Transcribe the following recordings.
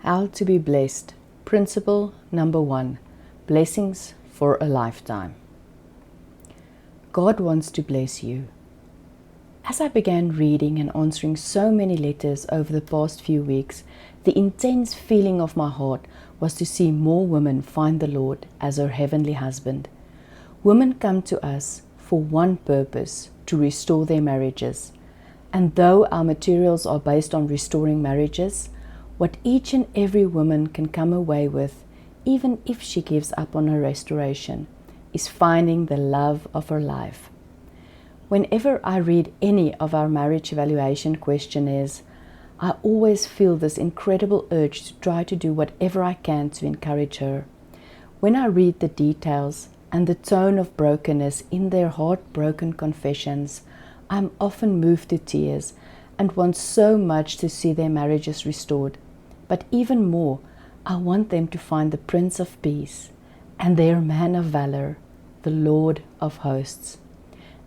How to be blessed. Principle number 1. Blessings for a lifetime. God wants to bless you. As I began reading and answering so many letters over the past few weeks, the intense feeling of my heart was to see more women find the Lord as her heavenly husband. Women come to us for one purpose, to restore their marriages. And though our materials are based on restoring marriages, what each and every woman can come away with, even if she gives up on her restoration, is finding the love of her life. Whenever I read any of our marriage evaluation questionnaires, I always feel this incredible urge to try to do whatever I can to encourage her. When I read the details and the tone of brokenness in their heartbroken confessions, I'm often moved to tears and want so much to see their marriages restored. But even more, I want them to find the Prince of Peace and their man of valor, the Lord of hosts.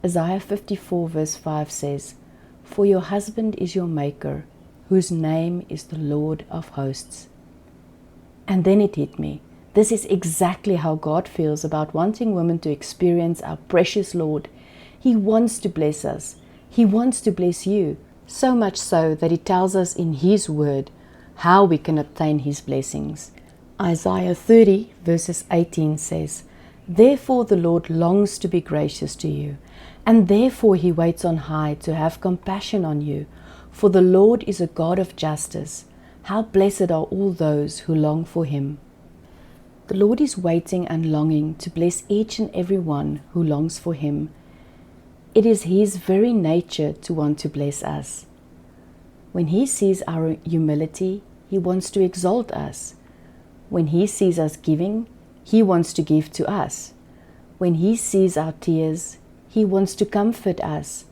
Isaiah 54 verse 5 says, "For your husband is your maker, whose name is the Lord of hosts." And then it hit me. This is exactly how God feels about wanting women to experience our precious Lord. He wants to bless us. He wants to bless you, so much so that He tells us in His Word how we can obtain His blessings. Isaiah 30 verses 18 says, "Therefore the Lord longs to be gracious to you, and therefore He waits on high to have compassion on you. For the Lord is a God of justice. How blessed are all those who long for Him." The Lord is waiting and longing to bless each and every one who longs for Him. It is His very nature to want to bless us. When He sees our humility, He wants to exalt us. When He sees us giving, He wants to give to us. When He sees our tears, He wants to comfort us.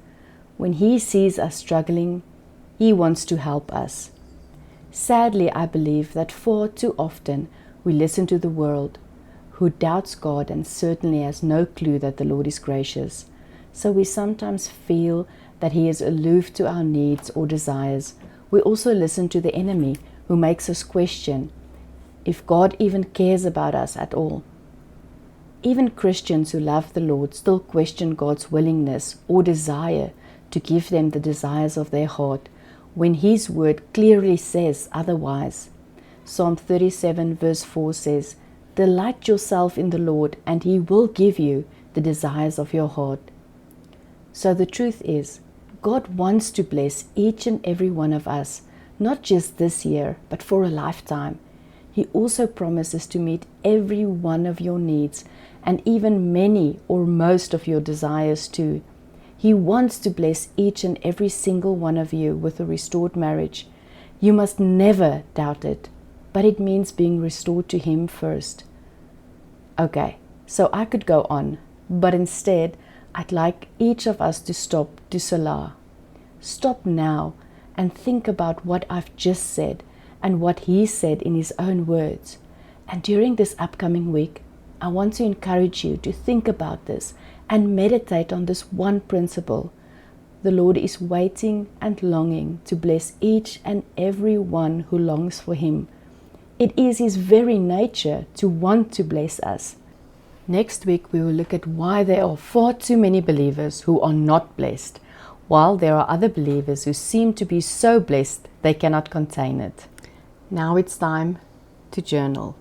When He sees us struggling, He wants to help us. Sadly, I believe that far too often we listen to the world, who doubts God and certainly has no clue that the Lord is gracious. So we sometimes feel that He is aloof to our needs or desires. We also listen to the enemy, who makes us question if God even cares about us at all. Even Christians who love the Lord still question God's willingness or desire to give them the desires of their heart, when His Word clearly says otherwise. Psalm 37 verse 4 says, "Delight yourself in the Lord, and He will give you the desires of your heart." So the truth is, God wants to bless each and every one of us, not just this year, but for a lifetime. He also promises to meet every one of your needs, and even many or most of your desires too. He wants to bless each and every single one of you with a restored marriage. You must never doubt it, but it means being restored to Him first. Okay, so I could go on, but instead, I'd like each of us to stop to Salah. Stop now and think about what I've just said and what He said in His own words. And during this upcoming week, I want to encourage you to think about this and meditate on this one principle. The Lord is waiting and longing to bless each and every one who longs for Him. It is His very nature to want to bless us. Next week, we will look at why there are far too many believers who are not blessed, while there are other believers who seem to be so blessed they cannot contain it. Now it's time to journal.